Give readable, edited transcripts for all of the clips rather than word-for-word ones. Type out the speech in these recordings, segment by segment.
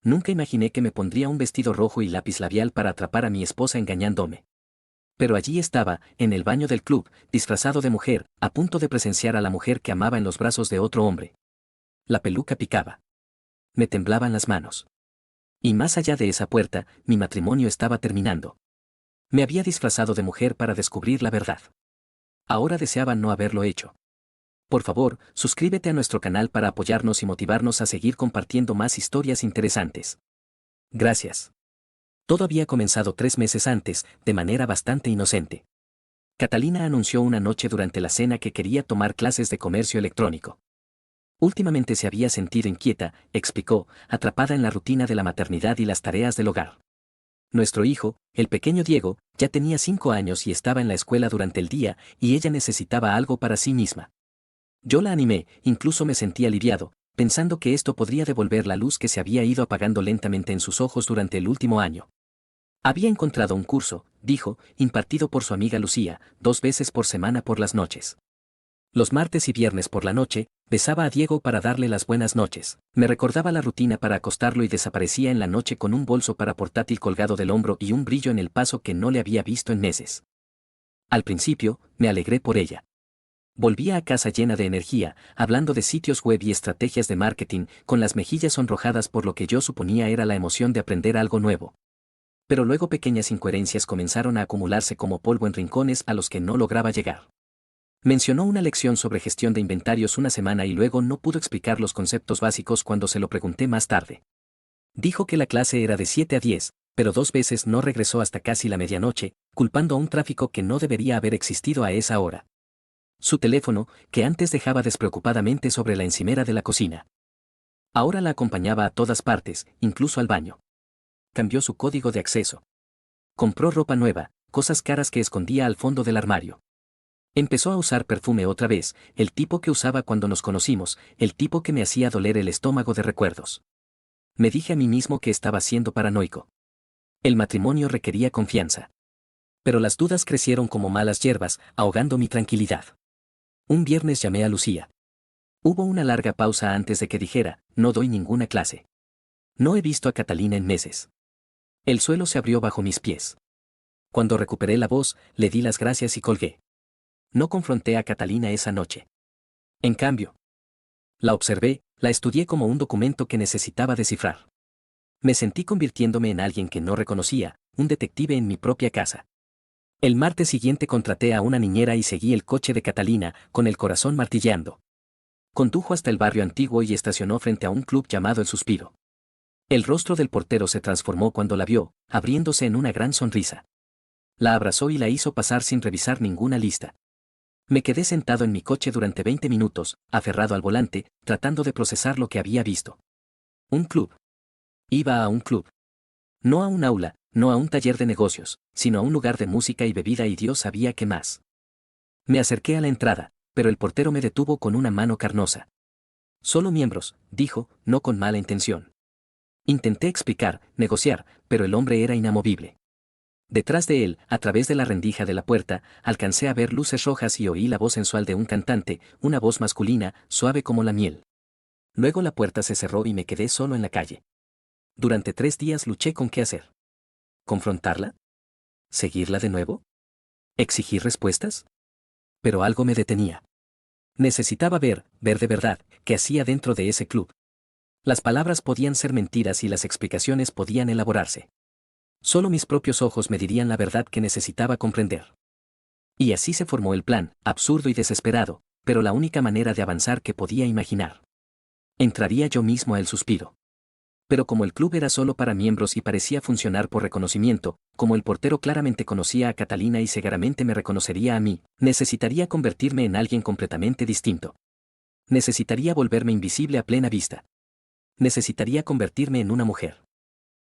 Nunca imaginé que me pondría un vestido rojo y lápiz labial para atrapar a mi esposa engañándome. Pero allí estaba, en el baño del club, disfrazado de mujer, a punto de presenciar a la mujer que amaba en los brazos de otro hombre. La peluca picaba. Me temblaban las manos. Y más allá de esa puerta, mi matrimonio estaba terminando. Me había disfrazado de mujer para descubrir la verdad. Ahora deseaba no haberlo hecho. Por favor, suscríbete a nuestro canal para apoyarnos y motivarnos a seguir compartiendo más historias interesantes. Gracias. Todo había comenzado 3 meses antes, de manera bastante inocente. Catalina anunció una noche durante la cena que quería tomar clases de comercio electrónico. Últimamente se había sentido inquieta, explicó, atrapada en la rutina de la maternidad y las tareas del hogar. Nuestro hijo, el pequeño Diego, ya tenía 5 años y estaba en la escuela durante el día, y ella necesitaba algo para sí misma. Yo la animé, incluso me sentí aliviado, pensando que esto podría devolver la luz que se había ido apagando lentamente en sus ojos durante el último año. Había encontrado un curso, dijo, impartido por su amiga Lucía, 2 veces por semana por las noches. Los martes y viernes por la noche, besaba a Diego para darle las buenas noches. Me recordaba la rutina para acostarlo y desaparecía en la noche con un bolso para portátil colgado del hombro y un brillo en el paso que no le había visto en meses. Al principio, me alegré por ella. Volvía a casa llena de energía, hablando de sitios web y estrategias de marketing, con las mejillas sonrojadas por lo que yo suponía era la emoción de aprender algo nuevo. Pero luego pequeñas incoherencias comenzaron a acumularse como polvo en rincones a los que no lograba llegar. Mencionó una lección sobre gestión de inventarios una semana y luego no pudo explicar los conceptos básicos cuando se lo pregunté más tarde. Dijo que la clase era de 7 a 10, pero 2 veces no regresó hasta casi la medianoche, culpando a un tráfico que no debería haber existido a esa hora. Su teléfono, que antes dejaba despreocupadamente sobre la encimera de la cocina. Ahora la acompañaba a todas partes, incluso al baño. Cambió su código de acceso. Compró ropa nueva, cosas caras que escondía al fondo del armario. Empezó a usar perfume otra vez, el tipo que usaba cuando nos conocimos, el tipo que me hacía doler el estómago de recuerdos. Me dije a mí mismo que estaba siendo paranoico. El matrimonio requería confianza. Pero las dudas crecieron como malas hierbas, ahogando mi tranquilidad. Un viernes llamé a Lucía. Hubo una larga pausa antes de que dijera, no doy ninguna clase. No he visto a Catalina en meses. El suelo se abrió bajo mis pies. Cuando recuperé la voz, le di las gracias y colgué. No confronté a Catalina esa noche. En cambio, la observé, la estudié como un documento que necesitaba descifrar. Me sentí convirtiéndome en alguien que no reconocía, un detective en mi propia casa. El martes siguiente contraté a una niñera y seguí el coche de Catalina, con el corazón martilleando. Condujo hasta el barrio antiguo y estacionó frente a un club llamado El Suspiro. El rostro del portero se transformó cuando la vio, abriéndose en una gran sonrisa. La abrazó y la hizo pasar sin revisar ninguna lista. Me quedé sentado en mi coche durante 20 minutos, aferrado al volante, tratando de procesar lo que había visto. Un club. Iba a un club. No a un aula, no a un taller de negocios, sino a un lugar de música y bebida y Dios sabía qué más. Me acerqué a la entrada, pero el portero me detuvo con una mano carnosa. Solo miembros, dijo, no con mala intención. Intenté explicar, negociar, pero el hombre era inamovible. Detrás de él, a través de la rendija de la puerta, alcancé a ver luces rojas y oí la voz sensual de un cantante, una voz masculina, suave como la miel. Luego la puerta se cerró y me quedé solo en la calle. Durante 3 días luché con qué hacer. ¿Confrontarla? ¿Seguirla de nuevo? ¿Exigir respuestas? Pero algo me detenía. Necesitaba ver de verdad, qué hacía dentro de ese club. Las palabras podían ser mentiras y las explicaciones podían elaborarse. Solo mis propios ojos me dirían la verdad que necesitaba comprender. Y así se formó el plan, absurdo y desesperado, pero la única manera de avanzar que podía imaginar. Entraría yo mismo a El Suspiro. Pero como el club era solo para miembros y parecía funcionar por reconocimiento, como el portero claramente conocía a Catalina y seguramente me reconocería a mí, necesitaría convertirme en alguien completamente distinto. Necesitaría volverme invisible a plena vista. Necesitaría convertirme en una mujer.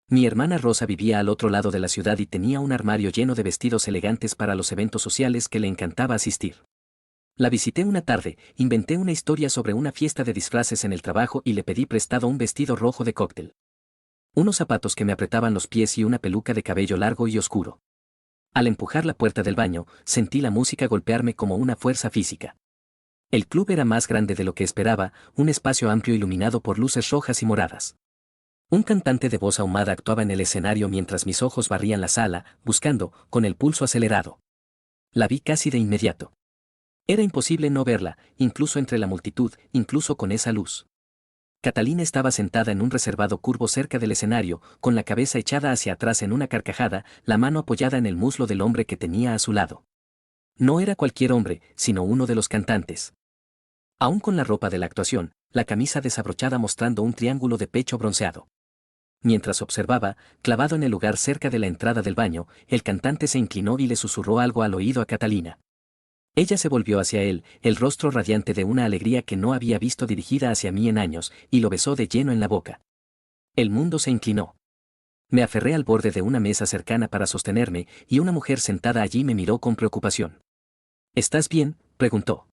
Mi hermana Rosa vivía al otro lado de la ciudad y tenía un armario lleno de vestidos elegantes para los eventos sociales que le encantaba asistir. La visité una tarde, inventé una historia sobre una fiesta de disfraces en el trabajo y le pedí prestado un vestido rojo de cóctel. Unos zapatos que me apretaban los pies y una peluca de cabello largo y oscuro. Al empujar la puerta del baño, sentí la música golpearme como una fuerza física. El club era más grande de lo que esperaba, un espacio amplio iluminado por luces rojas y moradas. Un cantante de voz ahumada actuaba en el escenario mientras mis ojos barrían la sala, buscando, con el pulso acelerado. La vi casi de inmediato. Era imposible no verla, incluso entre la multitud, incluso con esa luz. Catalina estaba sentada en un reservado curvo cerca del escenario, con la cabeza echada hacia atrás en una carcajada, la mano apoyada en el muslo del hombre que tenía a su lado. No era cualquier hombre, sino uno de los cantantes. Aún con la ropa de la actuación, la camisa desabrochada mostrando un triángulo de pecho bronceado. Mientras observaba, clavado en el lugar cerca de la entrada del baño, el cantante se inclinó y le susurró algo al oído a Catalina. Ella se volvió hacia él, el rostro radiante de una alegría que no había visto dirigida hacia mí en años, y lo besó de lleno en la boca. El mundo se inclinó. Me aferré al borde de una mesa cercana para sostenerme, y una mujer sentada allí me miró con preocupación. ¿Estás bien?, preguntó.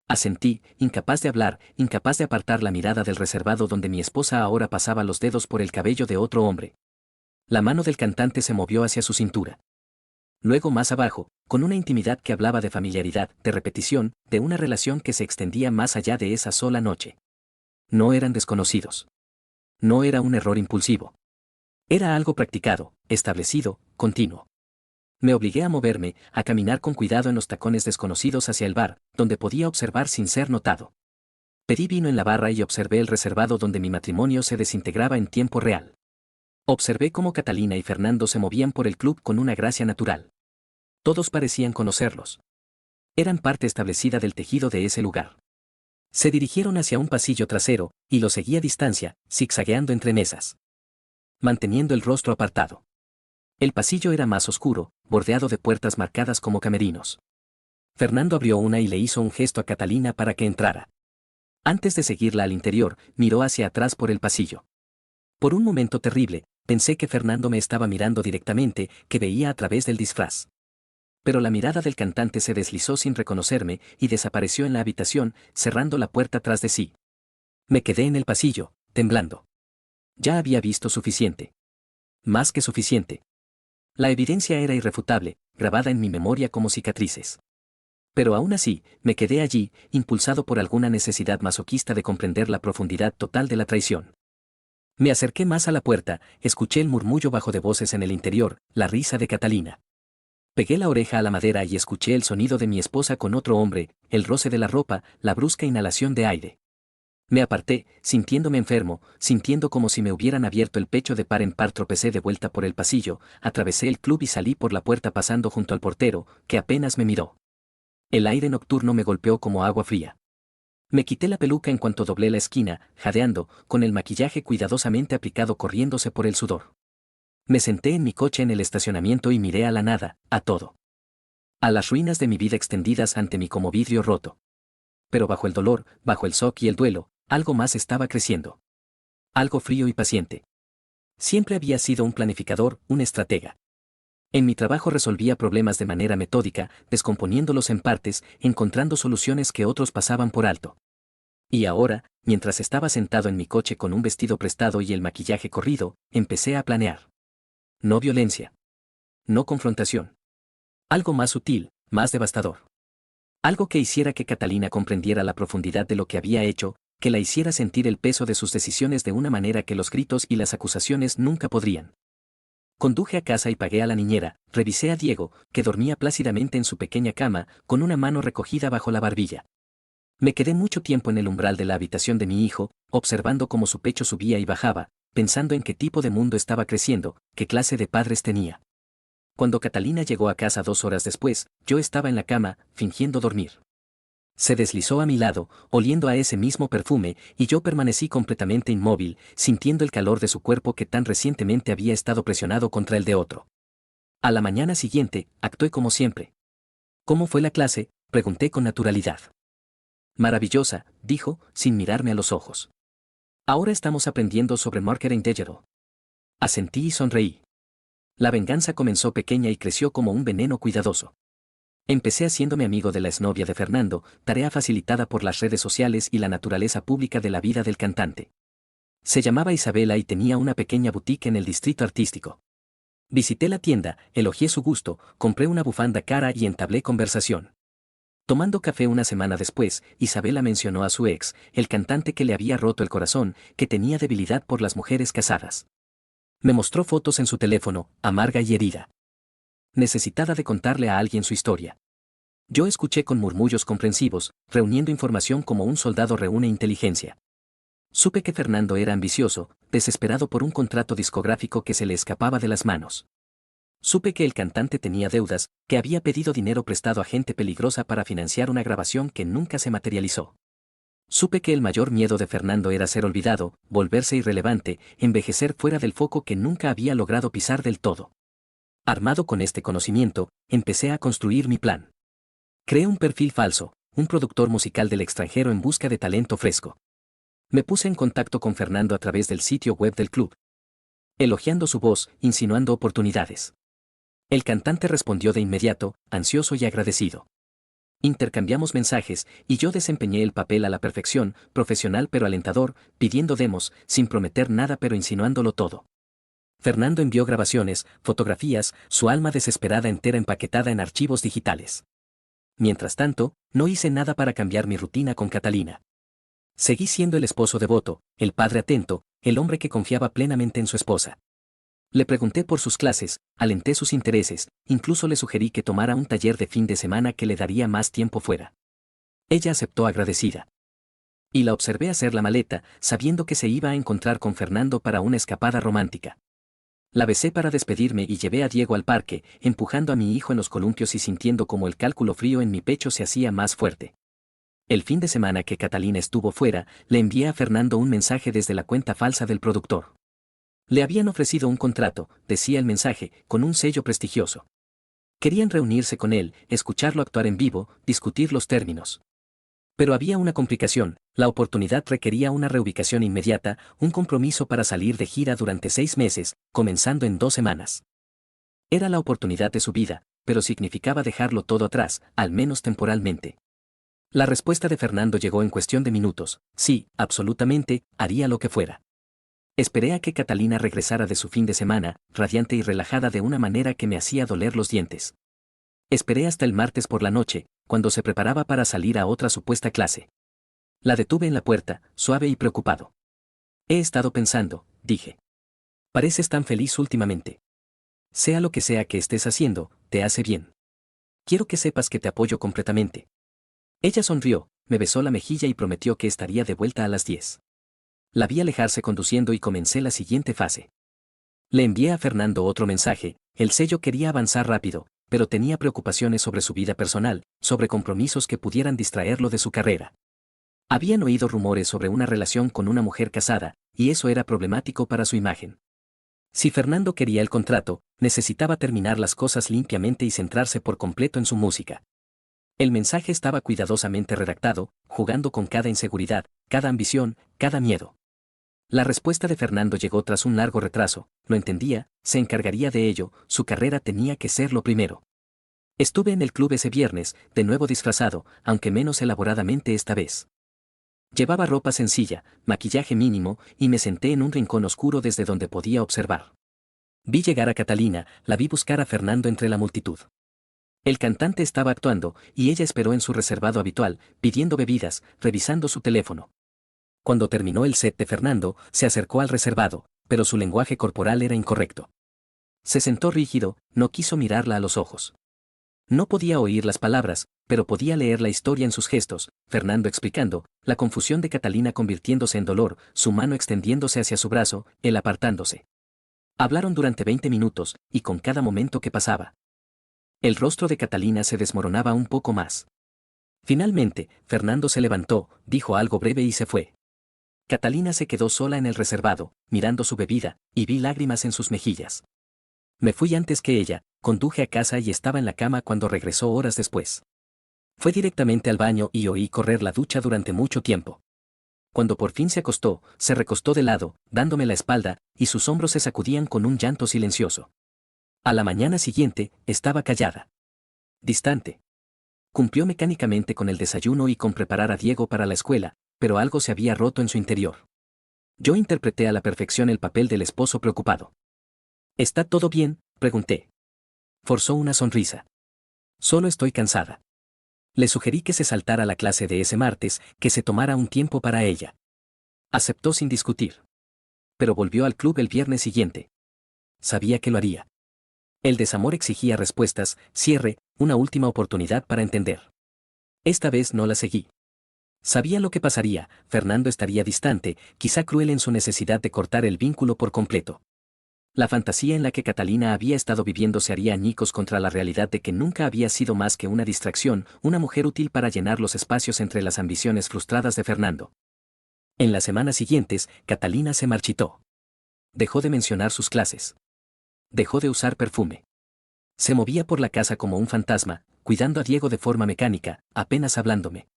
Asentí, incapaz de hablar, incapaz de apartar la mirada del reservado donde mi esposa ahora pasaba los dedos por el cabello de otro hombre. La mano del cantante se movió hacia su cintura. Luego más abajo, con una intimidad que hablaba de familiaridad, de repetición, de una relación que se extendía más allá de esa sola noche. No eran desconocidos. No era un error impulsivo. Era algo practicado, establecido, continuo. Me obligué a moverme, a caminar con cuidado en los tacones desconocidos hacia el bar, donde podía observar sin ser notado. Pedí vino en la barra y observé el reservado donde mi matrimonio se desintegraba en tiempo real. Observé cómo Catalina y Fernando se movían por el club con una gracia natural. Todos parecían conocerlos. Eran parte establecida del tejido de ese lugar. Se dirigieron hacia un pasillo trasero, y lo seguí a distancia, zigzagueando entre mesas, manteniendo el rostro apartado. El pasillo era más oscuro, bordeado de puertas marcadas como camerinos. Fernando abrió una y le hizo un gesto a Catalina para que entrara. Antes de seguirla al interior, miró hacia atrás por el pasillo. Por un momento terrible, pensé que Fernando me estaba mirando directamente, que veía a través del disfraz. Pero la mirada del cantante se deslizó sin reconocerme y desapareció en la habitación, cerrando la puerta tras de sí. Me quedé en el pasillo, temblando. Ya había visto suficiente. Más que suficiente. La evidencia era irrefutable, grabada en mi memoria como cicatrices. Pero aún así, me quedé allí, impulsado por alguna necesidad masoquista de comprender la profundidad total de la traición. Me acerqué más a la puerta, escuché el murmullo bajo de voces en el interior, la risa de Catalina. Pegué la oreja a la madera y escuché el sonido de mi esposa con otro hombre, el roce de la ropa, la brusca inhalación de aire. Me aparté, sintiéndome enfermo, sintiendo como si me hubieran abierto el pecho de par en par. Tropecé de vuelta por el pasillo, atravesé el club y salí por la puerta pasando junto al portero, que apenas me miró. El aire nocturno me golpeó como agua fría. Me quité la peluca en cuanto doblé la esquina, jadeando, con el maquillaje cuidadosamente aplicado corriéndose por el sudor. Me senté en mi coche en el estacionamiento y miré a la nada, a todo. A las ruinas de mi vida extendidas ante mí como vidrio roto. Pero bajo el dolor, bajo el shock y el duelo, algo más estaba creciendo. Algo frío y paciente. Siempre había sido un planificador, un estratega. En mi trabajo resolvía problemas de manera metódica, descomponiéndolos en partes, encontrando soluciones que otros pasaban por alto. Y ahora, mientras estaba sentado en mi coche con un vestido prestado y el maquillaje corrido, empecé a planear. No violencia. No confrontación. Algo más sutil, más devastador. Algo que hiciera que Catalina comprendiera la profundidad de lo que había hecho, que la hiciera sentir el peso de sus decisiones de una manera que los gritos y las acusaciones nunca podrían. Conduje a casa y pagué a la niñera, revisé a Diego, que dormía plácidamente en su pequeña cama, con una mano recogida bajo la barbilla. Me quedé mucho tiempo en el umbral de la habitación de mi hijo, observando cómo su pecho subía y bajaba, pensando en qué tipo de mundo estaba creciendo, qué clase de padres tenía. Cuando Catalina llegó a casa 2 horas después, yo estaba en la cama, fingiendo dormir. Se deslizó a mi lado, oliendo a ese mismo perfume, y yo permanecí completamente inmóvil, sintiendo el calor de su cuerpo que tan recientemente había estado presionado contra el de otro. A la mañana siguiente, actué como siempre. ¿Cómo fue la clase?, pregunté con naturalidad. Maravillosa, dijo, sin mirarme a los ojos. Ahora estamos aprendiendo sobre marketing digital. Asentí y sonreí. La venganza comenzó pequeña y creció como un veneno cuidadoso. Empecé haciéndome amigo de la exnovia de Fernando, tarea facilitada por las redes sociales y la naturaleza pública de la vida del cantante. Se llamaba Isabela y tenía una pequeña boutique en el distrito artístico. Visité la tienda, elogié su gusto, compré una bufanda cara y entablé conversación. Tomando café una semana después, Isabela mencionó a su ex, el cantante que le había roto el corazón, que tenía debilidad por las mujeres casadas. Me mostró fotos en su teléfono, amarga y herida. Necesitada de contarle a alguien su historia. Yo escuché con murmullos comprensivos, reuniendo información como un soldado reúne inteligencia. Supe que Fernando era ambicioso, desesperado por un contrato discográfico que se le escapaba de las manos. Supe que el cantante tenía deudas, que había pedido dinero prestado a gente peligrosa para financiar una grabación que nunca se materializó. Supe que el mayor miedo de Fernando era ser olvidado, volverse irrelevante, envejecer fuera del foco que nunca había logrado pisar del todo. Armado con este conocimiento, empecé a construir mi plan. Creé un perfil falso, un productor musical del extranjero en busca de talento fresco. Me puse en contacto con Fernando a través del sitio web del club, elogiando su voz, insinuando oportunidades. El cantante respondió de inmediato, ansioso y agradecido. Intercambiamos mensajes, y yo desempeñé el papel a la perfección, profesional pero alentador, pidiendo demos, sin prometer nada pero insinuándolo todo. Fernando envió grabaciones, fotografías, su alma desesperada entera empaquetada en archivos digitales. Mientras tanto, no hice nada para cambiar mi rutina con Catalina. Seguí siendo el esposo devoto, el padre atento, el hombre que confiaba plenamente en su esposa. Le pregunté por sus clases, alenté sus intereses, incluso le sugerí que tomara un taller de fin de semana que le daría más tiempo fuera. Ella aceptó agradecida. Y la observé hacer la maleta, sabiendo que se iba a encontrar con Fernando para una escapada romántica. La besé para despedirme y llevé a Diego al parque, empujando a mi hijo en los columpios y sintiendo como el cálculo frío en mi pecho se hacía más fuerte. El fin de semana que Catalina estuvo fuera, le envié a Fernando un mensaje desde la cuenta falsa del productor. Le habían ofrecido un contrato, decía el mensaje, con un sello prestigioso. Querían reunirse con él, escucharlo actuar en vivo, discutir los términos. Pero había una complicación, la oportunidad requería una reubicación inmediata, un compromiso para salir de gira durante 6 meses, comenzando en 2 semanas. Era la oportunidad de su vida, pero significaba dejarlo todo atrás, al menos temporalmente. La respuesta de Fernando llegó en cuestión de minutos, sí, absolutamente, haría lo que fuera. Esperé a que Catalina regresara de su fin de semana, radiante y relajada de una manera que me hacía doler los dientes. Esperé hasta el martes por la noche, cuando se preparaba para salir a otra supuesta clase. La detuve en la puerta, suave y preocupado. He estado pensando, dije. Pareces tan feliz últimamente. Sea lo que sea que estés haciendo, te hace bien. Quiero que sepas que te apoyo completamente. Ella sonrió, me besó la mejilla y prometió que estaría de vuelta a las 10. La vi alejarse conduciendo y comencé la siguiente fase. Le envié a Fernando otro mensaje, el sello quería avanzar rápido, pero tenía preocupaciones sobre su vida personal, sobre compromisos que pudieran distraerlo de su carrera. Habían oído rumores sobre una relación con una mujer casada, y eso era problemático para su imagen. Si Fernando quería el contrato, necesitaba terminar las cosas limpiamente y centrarse por completo en su música. El mensaje estaba cuidadosamente redactado, jugando con cada inseguridad, cada ambición, cada miedo. La respuesta de Fernando llegó tras un largo retraso, lo entendía, se encargaría de ello, su carrera tenía que ser lo primero. Estuve en el club ese viernes, de nuevo disfrazado, aunque menos elaboradamente esta vez. Llevaba ropa sencilla, maquillaje mínimo, y me senté en un rincón oscuro desde donde podía observar. Vi llegar a Catalina, la vi buscar a Fernando entre la multitud. El cantante estaba actuando, y ella esperó en su reservado habitual, pidiendo bebidas, revisando su teléfono. Cuando terminó el set de Fernando, se acercó al reservado, pero su lenguaje corporal era incorrecto. Se sentó rígido, no quiso mirarla a los ojos. No podía oír las palabras, pero podía leer la historia en sus gestos, Fernando explicando, la confusión de Catalina convirtiéndose en dolor, su mano extendiéndose hacia su brazo, él apartándose. Hablaron durante 20 minutos, y con cada momento que pasaba, el rostro de Catalina se desmoronaba un poco más. Finalmente, Fernando se levantó, dijo algo breve y se fue. Catalina se quedó sola en el reservado, mirando su bebida, y vi lágrimas en sus mejillas. Me fui antes que ella, conduje a casa y estaba en la cama cuando regresó horas después. Fue directamente al baño y oí correr la ducha durante mucho tiempo. Cuando por fin se acostó, se recostó de lado, dándome la espalda, y sus hombros se sacudían con un llanto silencioso. A la mañana siguiente, estaba callada. Distante. Cumplió mecánicamente con el desayuno y con preparar a Diego para la escuela, pero algo se había roto en su interior. Yo interpreté a la perfección el papel del esposo preocupado. ¿Está todo bien?, pregunté. Forzó una sonrisa. Solo estoy cansada. Le sugerí que se saltara la clase de ese martes, que se tomara un tiempo para ella. Aceptó sin discutir. Pero volvió al club el viernes siguiente. Sabía que lo haría. El desamor exigía respuestas, cierre, una última oportunidad para entender. Esta vez no la seguí. Sabía lo que pasaría, Fernando estaría distante, quizá cruel en su necesidad de cortar el vínculo por completo. La fantasía en la que Catalina había estado viviendo se haría añicos contra la realidad de que nunca había sido más que una distracción, una mujer útil para llenar los espacios entre las ambiciones frustradas de Fernando. En las semanas siguientes, Catalina se marchitó. Dejó de mencionar sus clases. Dejó de usar perfume. Se movía por la casa como un fantasma, cuidando a Diego de forma mecánica, apenas hablándome.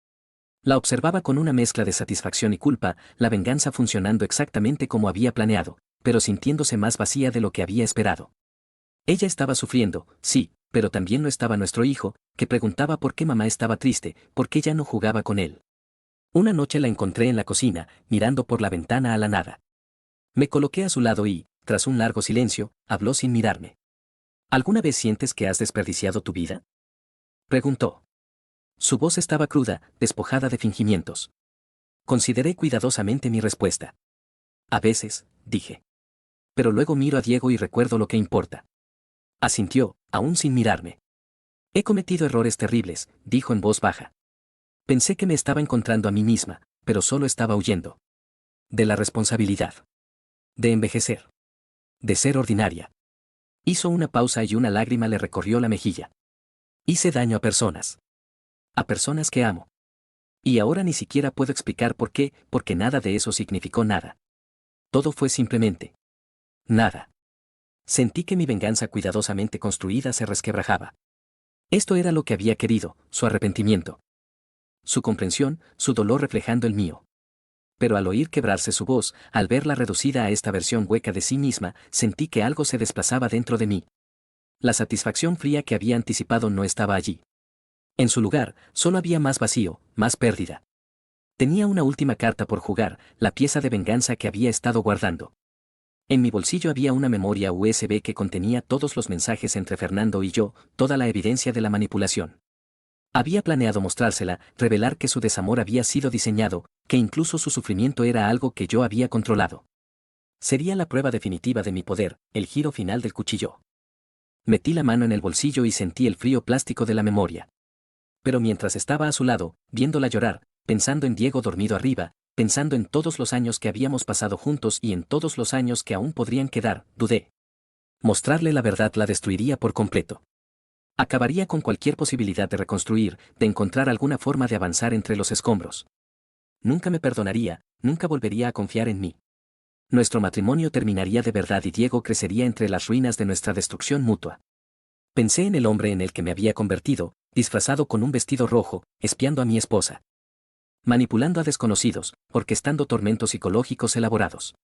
La observaba con una mezcla de satisfacción y culpa, la venganza funcionando exactamente como había planeado, pero sintiéndose más vacía de lo que había esperado. Ella estaba sufriendo, sí, pero también lo estaba nuestro hijo, que preguntaba por qué mamá estaba triste, por qué ya no jugaba con él. Una noche la encontré en la cocina, mirando por la ventana a la nada. Me coloqué a su lado y, tras un largo silencio, habló sin mirarme. ¿Alguna vez sientes que has desperdiciado tu vida?, preguntó. Su voz estaba cruda, despojada de fingimientos. Consideré cuidadosamente mi respuesta. A veces, dije. Pero luego miro a Diego y recuerdo lo que importa. Asintió, aún sin mirarme. He cometido errores terribles, dijo en voz baja. Pensé que me estaba encontrando a mí misma, pero solo estaba huyendo. De la responsabilidad. De envejecer. De ser ordinaria. Hizo una pausa y una lágrima le recorrió la mejilla. Hice daño a personas. A personas que amo. Y ahora ni siquiera puedo explicar por qué, porque nada de eso significó nada. Todo fue simplemente nada. Sentí que mi venganza cuidadosamente construida se resquebrajaba. Esto era lo que había querido, su arrepentimiento. Su comprensión, su dolor reflejando el mío. Pero al oír quebrarse su voz, al verla reducida a esta versión hueca de sí misma, sentí que algo se desplazaba dentro de mí. La satisfacción fría que había anticipado no estaba allí. En su lugar, solo había más vacío, más pérdida. Tenía una última carta por jugar, la pieza de venganza que había estado guardando. En mi bolsillo había una memoria USB que contenía todos los mensajes entre Fernando y yo, toda la evidencia de la manipulación. Había planeado mostrársela, revelar que su desamor había sido diseñado, que incluso su sufrimiento era algo que yo había controlado. Sería la prueba definitiva de mi poder, el giro final del cuchillo. Metí la mano en el bolsillo y sentí el frío plástico de la memoria. Pero mientras estaba a su lado, viéndola llorar, pensando en Diego dormido arriba, pensando en todos los años que habíamos pasado juntos y en todos los años que aún podrían quedar, dudé. Mostrarle la verdad la destruiría por completo. Acabaría con cualquier posibilidad de reconstruir, de encontrar alguna forma de avanzar entre los escombros. Nunca me perdonaría, nunca volvería a confiar en mí. Nuestro matrimonio terminaría de verdad y Diego crecería entre las ruinas de nuestra destrucción mutua. Pensé en el hombre en el que me había convertido, disfrazado con un vestido rojo, espiando a mi esposa. Manipulando a desconocidos, orquestando tormentos psicológicos elaborados.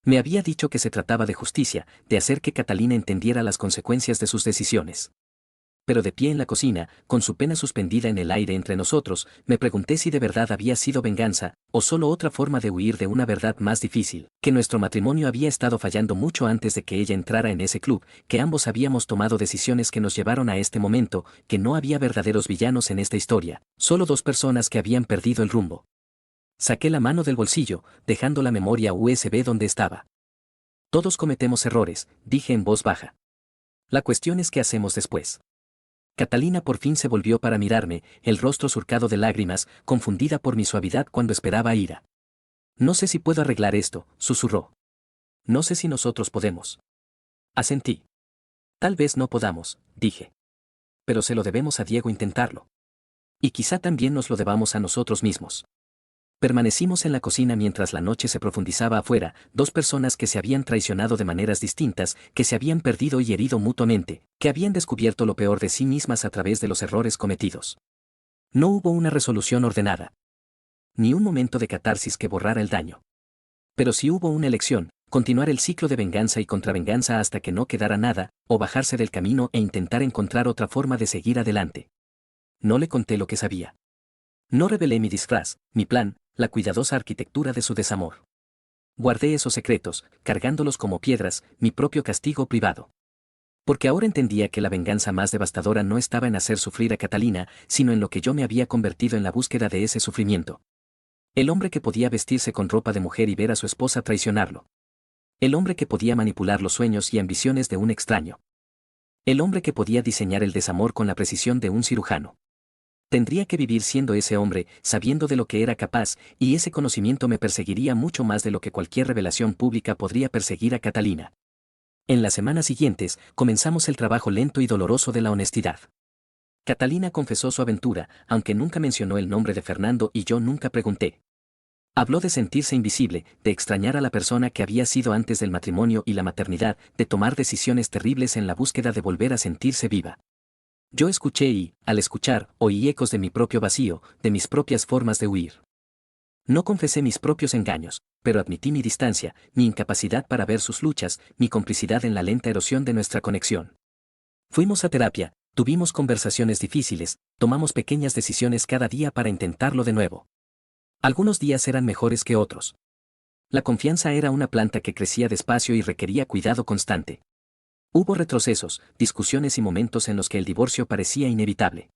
Me había dicho que se trataba de justicia, de hacer que Catalina entendiera las consecuencias de sus decisiones. Pero de pie en la cocina, con su pena suspendida en el aire entre nosotros, me pregunté si de verdad había sido venganza, o solo otra forma de huir de una verdad más difícil, que nuestro matrimonio había estado fallando mucho antes de que ella entrara en ese club, que ambos habíamos tomado decisiones que nos llevaron a este momento, que no había verdaderos villanos en esta historia, solo dos personas que habían perdido el rumbo. Saqué la mano del bolsillo, dejando la memoria USB donde estaba. Todos cometemos errores, dije en voz baja. La cuestión es qué hacemos después. Catalina por fin se volvió para mirarme, el rostro surcado de lágrimas, confundida por mi suavidad cuando esperaba ira. No sé si puedo arreglar esto, susurró. No sé si nosotros podemos. Asentí. Tal vez no podamos, dije. Pero se lo debemos a Diego intentarlo. Y quizá también nos lo debamos a nosotros mismos. Permanecimos en la cocina mientras la noche se profundizaba afuera, dos personas que se habían traicionado de maneras distintas, que se habían perdido y herido mutuamente, que habían descubierto lo peor de sí mismas a través de los errores cometidos. No hubo una resolución ordenada. Ni un momento de catarsis que borrara el daño. Pero sí hubo una elección, continuar el ciclo de venganza y contravenganza hasta que no quedara nada, o bajarse del camino e intentar encontrar otra forma de seguir adelante. No le conté lo que sabía. No revelé mi disfraz, mi plan, la cuidadosa arquitectura de su desamor. Guardé esos secretos, cargándolos como piedras, mi propio castigo privado. Porque ahora entendía que la venganza más devastadora no estaba en hacer sufrir a Catalina, sino en lo que yo me había convertido en la búsqueda de ese sufrimiento. El hombre que podía vestirse con ropa de mujer y ver a su esposa traicionarlo. El hombre que podía manipular los sueños y ambiciones de un extraño. El hombre que podía diseñar el desamor con la precisión de un cirujano. Tendría que vivir siendo ese hombre, sabiendo de lo que era capaz, y ese conocimiento me perseguiría mucho más de lo que cualquier revelación pública podría perseguir a Catalina. En las semanas siguientes, comenzamos el trabajo lento y doloroso de la honestidad. Catalina confesó su aventura, aunque nunca mencionó el nombre de Fernando y yo nunca pregunté. Habló de sentirse invisible, de extrañar a la persona que había sido antes del matrimonio y la maternidad, de tomar decisiones terribles en la búsqueda de volver a sentirse viva. Yo escuché y, al escuchar, oí ecos de mi propio vacío, de mis propias formas de huir. No confesé mis propios engaños, pero admití mi distancia, mi incapacidad para ver sus luchas, mi complicidad en la lenta erosión de nuestra conexión. Fuimos a terapia, tuvimos conversaciones difíciles, tomamos pequeñas decisiones cada día para intentarlo de nuevo. Algunos días eran mejores que otros. La confianza era una planta que crecía despacio y requería cuidado constante. Hubo retrocesos, discusiones y momentos en los que el divorcio parecía inevitable.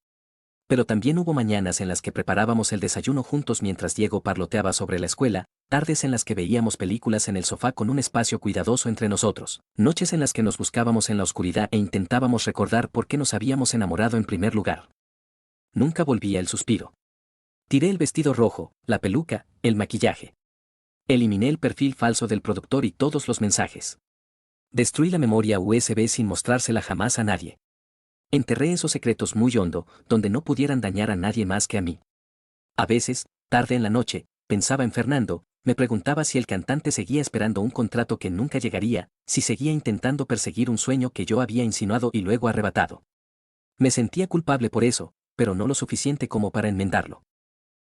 Pero también hubo mañanas en las que preparábamos el desayuno juntos mientras Diego parloteaba sobre la escuela, tardes en las que veíamos películas en el sofá con un espacio cuidadoso entre nosotros, noches en las que nos buscábamos en la oscuridad e intentábamos recordar por qué nos habíamos enamorado en primer lugar. Nunca volvía el suspiro. Tiré el vestido rojo, la peluca, el maquillaje. Eliminé el perfil falso del productor y todos los mensajes. Destruí la memoria USB sin mostrársela jamás a nadie. Enterré esos secretos muy hondo, donde no pudieran dañar a nadie más que a mí. A veces, tarde en la noche, pensaba en Fernando, me preguntaba si el cantante seguía esperando un contrato que nunca llegaría, si seguía intentando perseguir un sueño que yo había insinuado y luego arrebatado. Me sentía culpable por eso, pero no lo suficiente como para enmendarlo.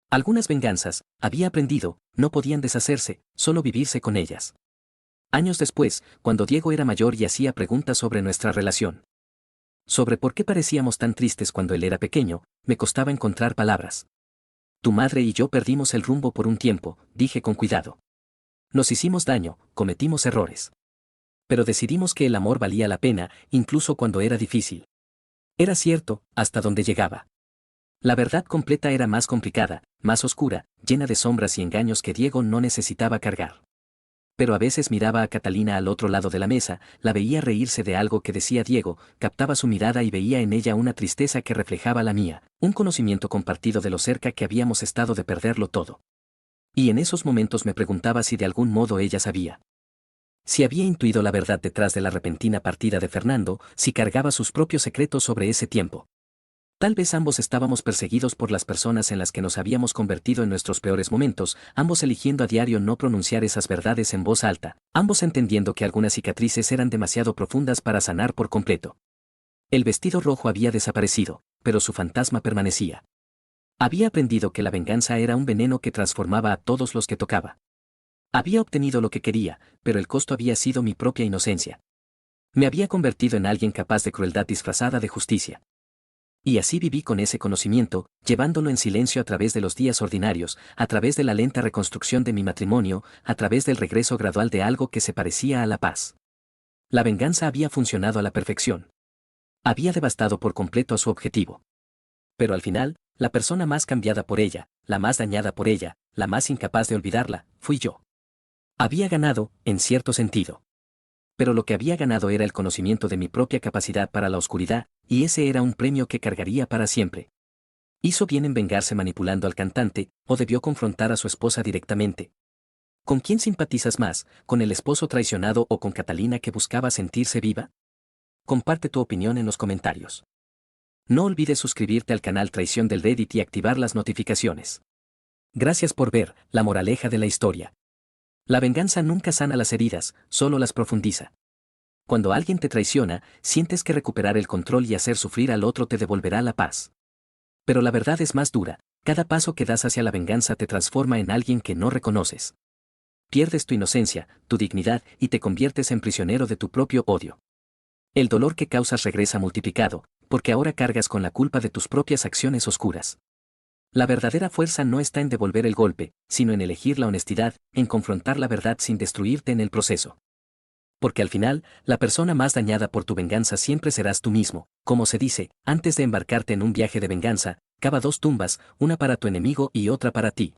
Algunas venganzas, había aprendido, no podían deshacerse, solo vivirse con ellas. Años después, cuando Diego era mayor y hacía preguntas sobre nuestra relación. Sobre por qué parecíamos tan tristes cuando él era pequeño, me costaba encontrar palabras. Tu madre y yo perdimos el rumbo por un tiempo, dije con cuidado. Nos hicimos daño, cometimos errores. Pero decidimos que el amor valía la pena, incluso cuando era difícil. Era cierto, hasta donde llegaba. La verdad completa era más complicada, más oscura, llena de sombras y engaños que Diego no necesitaba cargar. Pero a veces miraba a Catalina al otro lado de la mesa, la veía reírse de algo que decía Diego, captaba su mirada y veía en ella una tristeza que reflejaba la mía, un conocimiento compartido de lo cerca que habíamos estado de perderlo todo. Y en esos momentos me preguntaba si de algún modo ella sabía. Si había intuido la verdad detrás de la repentina partida de Fernando, si cargaba sus propios secretos sobre ese tiempo. Tal vez ambos estábamos perseguidos por las personas en las que nos habíamos convertido en nuestros peores momentos, ambos eligiendo a diario no pronunciar esas verdades en voz alta, ambos entendiendo que algunas cicatrices eran demasiado profundas para sanar por completo. El vestido rojo había desaparecido, pero su fantasma permanecía. Había aprendido que la venganza era un veneno que transformaba a todos los que tocaba. Había obtenido lo que quería, pero el costo había sido mi propia inocencia. Me había convertido en alguien capaz de crueldad disfrazada de justicia. Y así viví con ese conocimiento, llevándolo en silencio a través de los días ordinarios, a través de la lenta reconstrucción de mi matrimonio, a través del regreso gradual de algo que se parecía a la paz. La venganza había funcionado a la perfección. Había devastado por completo a su objetivo. Pero al final, la persona más cambiada por ella, la más dañada por ella, la más incapaz de olvidarla, fui yo. Había ganado, en cierto sentido. Pero lo que había ganado era el conocimiento de mi propia capacidad para la oscuridad, y ese era un premio que cargaría para siempre. ¿Hizo bien en vengarse manipulando al cantante, o debió confrontar a su esposa directamente? ¿Con quién simpatizas más, con el esposo traicionado o con Catalina que buscaba sentirse viva? Comparte tu opinión en los comentarios. No olvides suscribirte al canal Traición del Reddit y activar las notificaciones. Gracias por ver, la moraleja de la historia. La venganza nunca sana las heridas, solo las profundiza. Cuando alguien te traiciona, sientes que recuperar el control y hacer sufrir al otro te devolverá la paz. Pero la verdad es más dura, cada paso que das hacia la venganza te transforma en alguien que no reconoces. Pierdes tu inocencia, tu dignidad y te conviertes en prisionero de tu propio odio. El dolor que causas regresa multiplicado, porque ahora cargas con la culpa de tus propias acciones oscuras. La verdadera fuerza no está en devolver el golpe, sino en elegir la honestidad, en confrontar la verdad sin destruirte en el proceso. Porque al final, la persona más dañada por tu venganza siempre serás tú mismo. Como se dice, antes de embarcarte en un viaje de venganza, cava 2 tumbas, una para tu enemigo y otra para ti.